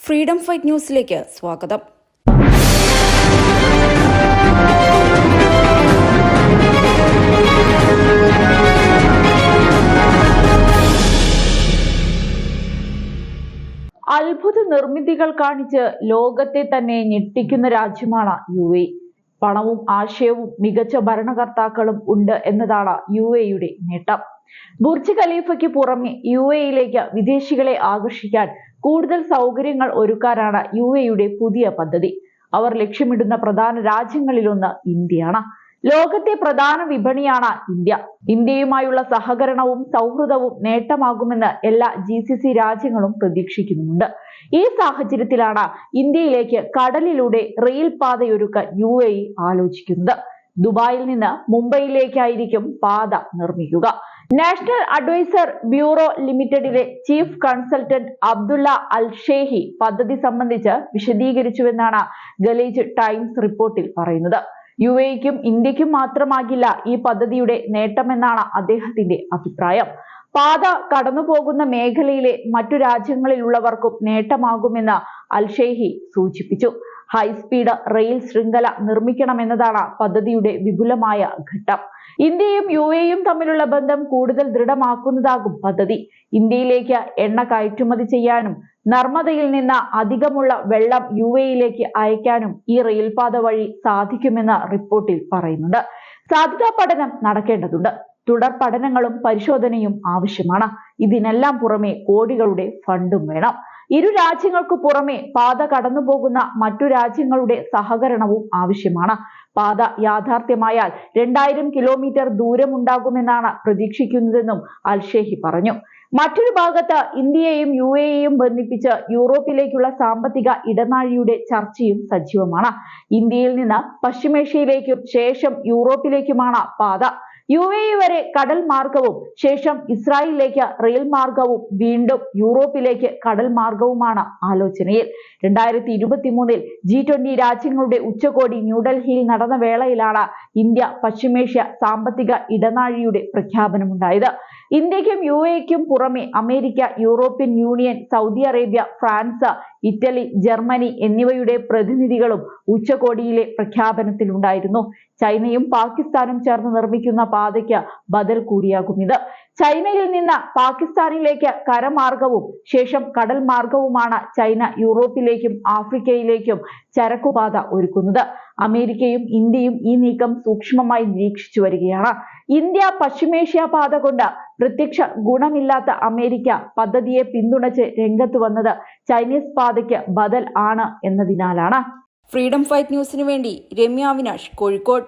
Freedom fight ന്യൂസിലേക്ക് സ്വാഗതം. അത്ഭുത നിർമ്മിതികൾ കാണിച്ച് ലോകത്തെ തന്നെ ഞെട്ടിക്കുന്ന രാജ്യമാണ് UAE. പണവും ആശയവും മികച്ച ഭരണകർത്താക്കളും ഉണ്ട് എന്നതാണ് UAEയുടെ നേട്ടം. ബുർജ് ഖലീഫയ്ക്ക് പുറമെ UAEയിലേക്ക് വിദേശികളെ ആകർഷിക്കാൻ കൂടുതൽ സൗകര്യങ്ങൾ ഒരുക്കാനാണ് UAEയുടെ പുതിയ പദ്ധതി. അവർ ലക്ഷ്യമിടുന്ന പ്രധാന രാജ്യങ്ങളിലൊന്ന് ഇന്ത്യയാണ്. ലോകത്തെ പ്രധാന വിപണിയാണ് ഇന്ത്യ. ഇന്ത്യയുമായുള്ള സഹകരണവും സൗഹൃദവും നേട്ടമാകുമെന്ന് എല്ലാ GCC രാജ്യങ്ങളും പ്രതീക്ഷിക്കുന്നുമുണ്ട്. ഈ സാഹചര്യത്തിലാണ് ഇന്ത്യയിലേക്ക് കടലിലൂടെ റെയിൽ പാതയൊരുക്കാൻ UAE ആലോചിക്കുന്നത്. ദുബായിൽ നിന്ന് മുംബൈയിലേക്കായിരിക്കും പാത നിർമ്മിക്കുക. നാഷണൽ അഡ്വൈസർ ബ്യൂറോ ലിമിറ്റഡിലെ chief consultant Abdullah Al Shehi പദ്ധതി സംബന്ധിച്ച് വിശദീകരിച്ചുവെന്നാണ് ഖലീജ് ടൈംസ് റിപ്പോർട്ടിൽ പറയുന്നത്. UAEക്കും ഇന്ത്യക്കും മാത്രമാകില്ല ഈ പദ്ധതിയുടെ നേട്ടമെന്നാണ് അദ്ദേഹത്തിന്റെ അഭിപ്രായം. പാത കടന്നുപോകുന്ന മേഖലയിലെ മറ്റു രാജ്യങ്ങളിലുള്ളവർക്കും നേട്ടമാകുമെന്ന് അൽ ഷെയ്ഹി സൂചിപ്പിച്ചു. ഹൈസ്പീഡ് റെയിൽ ശൃംഖല നിർമ്മിക്കണമെന്നതാണ് പദ്ധതിയുടെ വിപുലമായ ഘട്ടം. ഇന്ത്യയും UAEയും തമ്മിലുള്ള ബന്ധം കൂടുതൽ ദൃഢമാക്കുന്നതാകും പദ്ധതി. ഇന്ത്യയിലേക്ക് എണ്ണ കയറ്റുമതി ചെയ്യാനും നർമ്മദയിൽ നിന്ന് അധികമുള്ള വെള്ളം UAEയിലേക്ക് അയക്കാനും ഈ റെയിൽപാത വഴി സാധിക്കുമെന്ന് റിപ്പോർട്ടിൽ പറയുന്നുണ്ട്. സാധ്യതാ പഠനം നടക്കേണ്ടതുണ്ട്. തുടർ പഠനങ്ങളും പരിശോധനയും ആവശ്യമാണ്. ഇതിനെല്ലാം പുറമെ കോടികളുടെ ഫണ്ടും വേണം. ഇരു രാജ്യങ്ങൾക്കു പുറമെ പാത കടന്നുപോകുന്ന മറ്റു രാജ്യങ്ങളുടെ സഹകരണവും ആവശ്യമാണ്. പാത യാഥാർത്ഥ്യമായാൽ 2000 കിലോമീറ്റർ ദൂരമുണ്ടാകുമെന്നാണ് പ്രതീക്ഷിക്കുന്നതെന്നും അൽ ഷെയ്ഹി പറഞ്ഞു. മറ്റൊരു ഭാഗത്ത് ഇന്ത്യയെയും UAEയും ബന്ധിപ്പിച്ച് യൂറോപ്പിലേക്കുള്ള സാമ്പത്തിക ഇടനാഴിയുടെ ചർച്ചയും സജീവമാണ്. ഇന്ത്യയിൽ നിന്ന് പശ്ചിമേഷ്യയിലേക്കും ശേഷം യൂറോപ്പിലേക്കുമാണ് പാത. UAE വരെ കടൽ മാർഗവും ശേഷം ഇസ്രായേലിലേക്ക് റെയിൽ മാർഗവും വീണ്ടും യൂറോപ്പിലേക്ക് കടൽ മാർഗവുമാണ് ആലോചനയിൽ. 2023 G20 രാജ്യങ്ങളുടെ ഉച്ചകോടി ന്യൂഡൽഹിയിൽ നടന്ന വേളയിലാണ് ഇന്ത്യ പശ്ചിമേഷ്യ സാമ്പത്തിക ഇടനാഴിയുടെ പ്രഖ്യാപനമുണ്ടായത്. ഇന്ത്യക്കും UAEക്കും പുറമെ America, European union, Saudi Arabia, France, Italy, Germany എന്നിവയുടെ പ്രതിനിധികളും ഉച്ചകോടിയിലെ പ്രഖ്യാപനത്തിലുണ്ടായിരുന്നു. ചൈനയും പാകിസ്ഥാനും ചേർന്ന് നിർമ്മിക്കുന്ന പാതയ്ക്ക് ബദൽ കൂടിയാകും ഇത്. ചൈനയിൽ നിന്ന് പാകിസ്ഥാനിലേക്ക് കരമാർഗവും ശേഷം കടൽ മാർഗവുമാണ് ചൈന യൂറോപ്പിലേക്കും ആഫ്രിക്കയിലേക്കും ചരക്കുപാത ഒരുക്കുന്നത്. അമേരിക്കയും ഇന്ത്യയും ഈ നീക്കം സൂക്ഷ്മമായി നിരീക്ഷിച്ചു വരികയാണ്. ഇന്ത്യ പശ്ചിമേഷ്യ പാത കൊണ്ട് പ്രത്യക്ഷ ഗുണമില്ലാത്ത അമേരിക്ക പദ്ധതിയെ പിന്തുണച്ച് രംഗത്ത് വന്നത് ചൈനീസ് പാതയ്ക്ക് ബദൽ ആണ് എന്നതിനാലാണ്. ഫ്രീഡം ഫൈറ്റ് ന്യൂസിനു വേണ്ടി രമ്യ അവിനാഷ്, കോഴിക്കോട്.